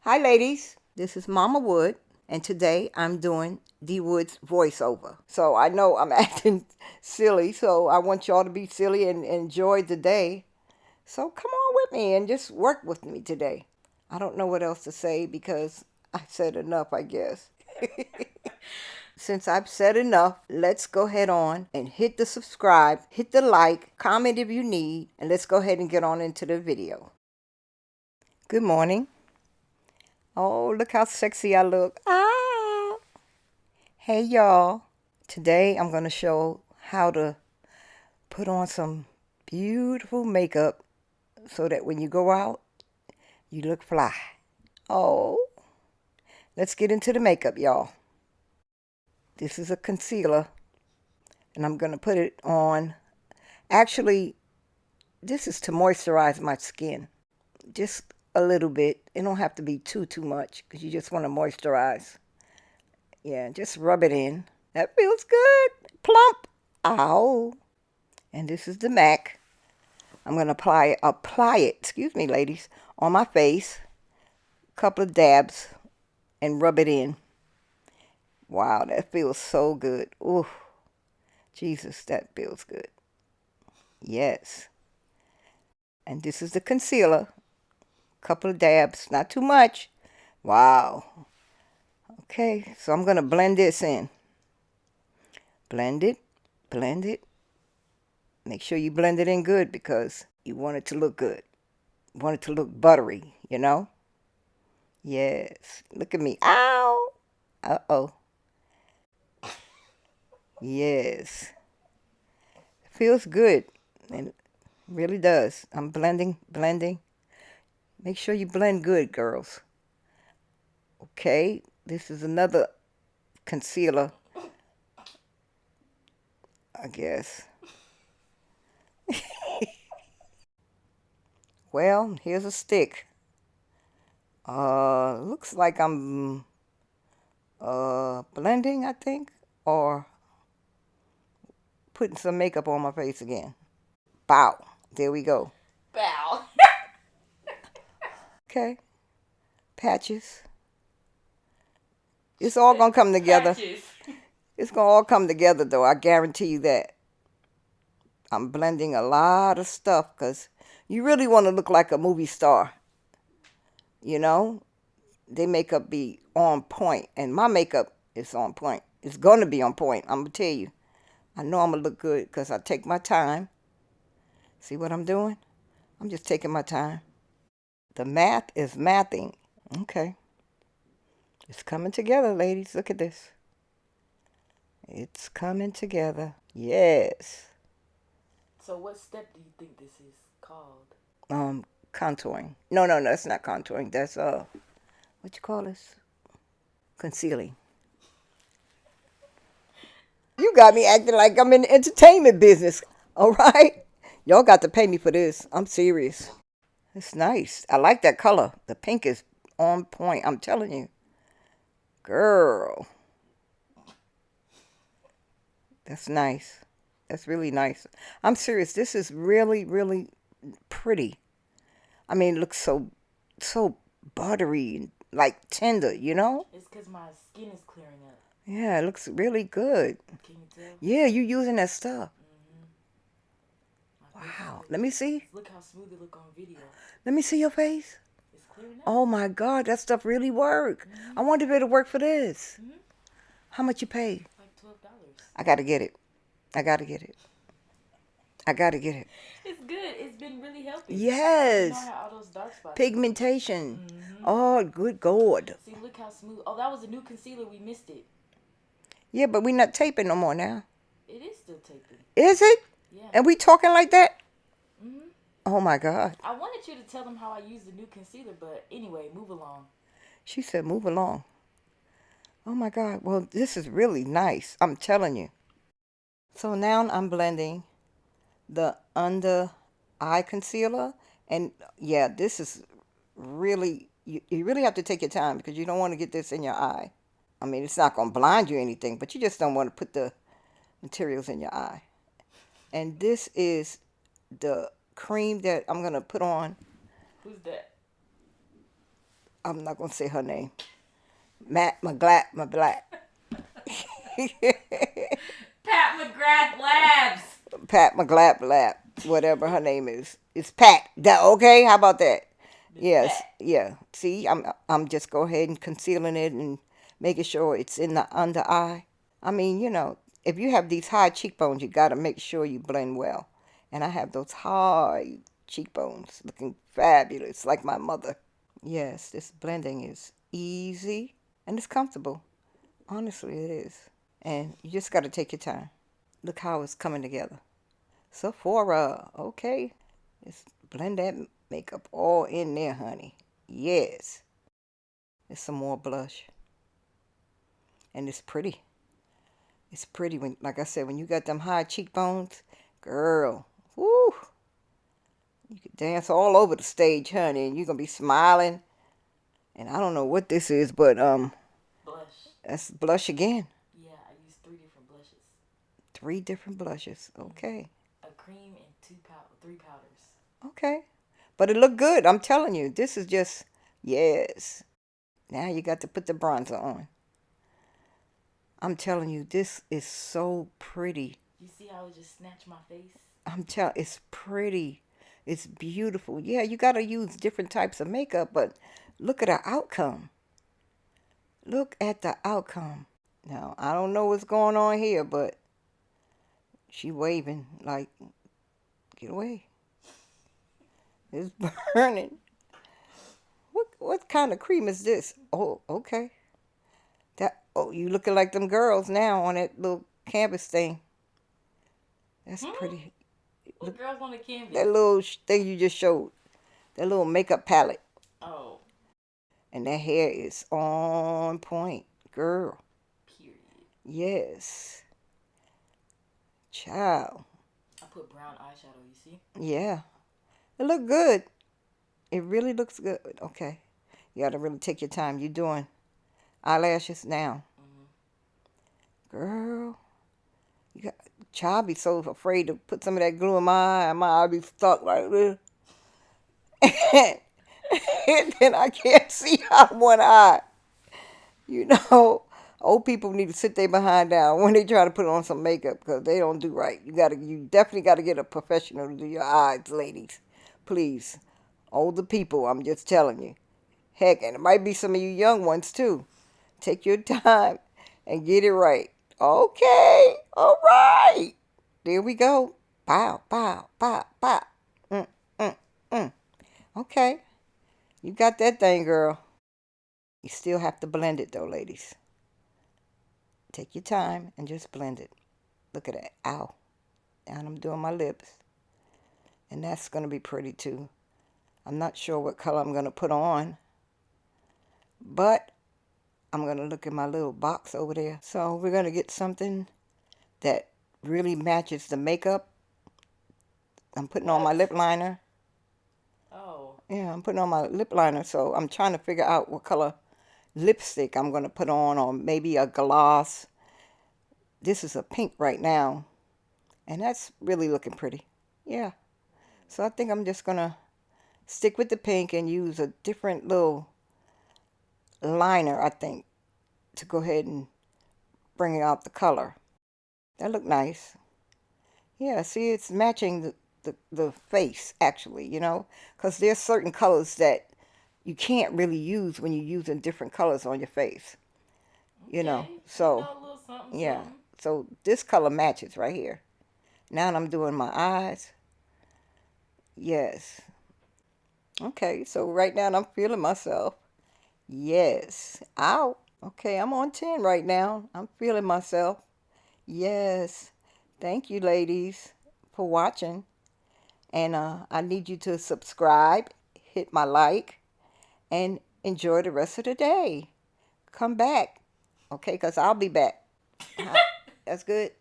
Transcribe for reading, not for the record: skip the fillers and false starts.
Hi ladies, this is Mama Wood, and today I'm doing D Wood's voiceover. So I know I'm acting silly, so I want y'all to be silly and enjoy the day. So come on with me and just work with me today. I don't know what else to say because I said enough, I guess. Since I've said enough, let's go ahead on and hit the subscribe, hit the like, comment if you need, and let's go ahead and get on into the video. Good morning. Oh, look how sexy I look. Ah! Hey, y'all. Today, I'm going to show how to put on some beautiful makeup so that when you go out, you look fly. Oh, let's get into the makeup, y'all. This is a concealer, and I'm going to put it on. Actually, this is to moisturize my skin. Just a little bit. It don't have to be too much because you just want to moisturize. Yeah, just rub it in. That feels good. Plump. Ow. And this is the MAC. I'm going to apply it, excuse me, ladies, on my face. A couple of dabs and rub it in. Wow, that feels so good. Ooh, Jesus, that feels good. Yes. And this is the concealer. A couple of dabs, not too much. Wow. Okay, so I'm going to blend this in. Blend it, blend it. Make sure you blend it in good because you want it to look good. You want it to look buttery, you know? Yes. Look at me. Ow! Uh-oh. Yes. Feels good. And it really does. I'm blending. Make sure you blend good, girls. Okay. This is another concealer, I guess. Well, here's a stick. Looks like I'm blending, I think, or putting some makeup on my face again. Bow. There we go. Bow. Okay. Patches. It's all going to come together. Patches. It's going to all come together, though. I guarantee you that. I'm blending a lot of stuff because you really want to look like a movie star. You know? Their makeup be on point. And my makeup is on point. It's going to be on point. I'm going to tell you. I know I'm going to look good because I take my time. See what I'm doing? I'm just taking my time. The math is mathing. Okay. It's coming together, ladies. Look at this. It's coming together. Yes. So what step do you think this is called? Contouring. No, that's not contouring. That's what you call this? Concealing. You got me acting like I'm in the entertainment business. All right? Y'all got to pay me for this. I'm serious. It's nice. I like that color. The pink is on point. I'm telling you. Girl. That's nice. That's really nice. I'm serious. This is really, really pretty. I mean, it looks so buttery and like tender, you know? It's because my skin is clearing up. Yeah, it looks really good. Can you tell? Yeah, you using that stuff. Mm-hmm. Wow. Let me see. Look how smooth it look on video. Let me see your face. It's clearing up. Oh my God, that stuff really work. I wonder if it'll work for this. How much you pay? Like $12. I gotta get it. I gotta get it. It's good. It's been really helping. Yes. You know how all those dark spots. Pigmentation. Oh, good God. See, look how smooth. Oh, that was a new concealer. We missed it. Yeah, but we not taping no more now. It is still taping. Is it? Yeah. And we talking like that? Mm-hmm. Oh my God. I wanted you to tell them how I use the new concealer, but anyway, move along. She said move along. Oh my God. Well, this is really nice. I'm telling you. So now I'm blending the under eye concealer. And yeah, this is really, you really have to take your time because you don't want to get this in your eye. I mean, it's not going to blind you or anything, but you just don't want to put the materials in your eye. And this is the cream that I'm going to put on. Who's that? I'm not going to say her name. McGrath. Pat McGrath Labs. Pat McGrath Lab, whatever her name is. It's Pat. That okay? How about that? Yes, Pat. yeah. See, I'm just go ahead and concealing it and making sure it's in the under eye. I mean, if you have these high cheekbones, you got to make sure you blend well. And I have those high cheekbones looking fabulous, like my mother. Yes, this blending is easy and it's comfortable. Honestly, it is. And you just got to take your time. Look how it's coming together. Sephora, okay. Just blend that makeup all in there, honey. Yes. There's some more blush. And it's pretty. It's pretty when, like I said, when you got them high cheekbones, girl, whoo. You could dance all over the stage, honey, and you're going to be smiling. And I don't know what this is, but Blush. that's blush again. Yeah, I use 3 different blushes. 3 different blushes. Okay. A cream and 3 powders. Okay. But it looked good. I'm telling you. This is just, yes. Now you got to put the bronzer on. I'm telling you, this is so pretty. You see how it just snatched my face? It's pretty. It's beautiful. Yeah, you got to use different types of makeup, but look at the outcome. Look at the outcome. Now, I don't know what's going on here, but she waving like, get away. It's burning. What kind of cream is this? Oh, okay. You looking like them girls now on that little canvas thing. That's pretty. What girls on the canvas? That little thing you just showed. That little makeup palette. Oh. And that hair is on point. Girl. Period. Yes. Child. I put brown eyeshadow, you see? Yeah. It look good. It really looks good. Okay. You got to really take your time. You're doing eyelashes now. Girl. Child be so afraid to put some of that glue in my eye. My eye be stuck like this. And then I can't see out one eye. Old people need to sit their behind down when they try to put on some makeup because they don't do right. You definitely got to get a professional to do your eyes, ladies. Please. Older people, I'm just telling you. Heck, and it might be some of you young ones too. Take your time and get it right. Okay. All right. There we go. Pow, pow, pow, pow. Mm, mm, mm. Okay. You got that thing, girl. You still have to blend it, though, ladies. Take your time and just blend it. Look at that. Ow. And I'm doing my lips. And that's going to be pretty, too. I'm not sure what color I'm going to put on. But I'm going to look in my little box over there. So we're going to get something that really matches the makeup. I'm putting on my lip liner. Oh. Yeah, I'm putting on my lip liner. So I'm trying to figure out what color lipstick I'm going to put on, or maybe a gloss. This is a pink right now. And that's really looking pretty. Yeah. So I think I'm just going to stick with the pink and use a different little liner, I think, to go ahead and bring out the color. That look nice. Yeah, see, it's matching the face, actually, because there's certain colors that you can't really use when you're using different colors on your face. So, a little something, yeah. something. So this color matches right here. Now I'm doing my eyes. Yes. Okay, so right now I'm feeling myself. Yes. Ow. Okay, I'm on 10 right now. I'm feeling myself. Yes. Thank you, ladies, for watching. And I need you to subscribe, hit my like, and enjoy the rest of the day. Come back, okay, because I'll be back. That's good.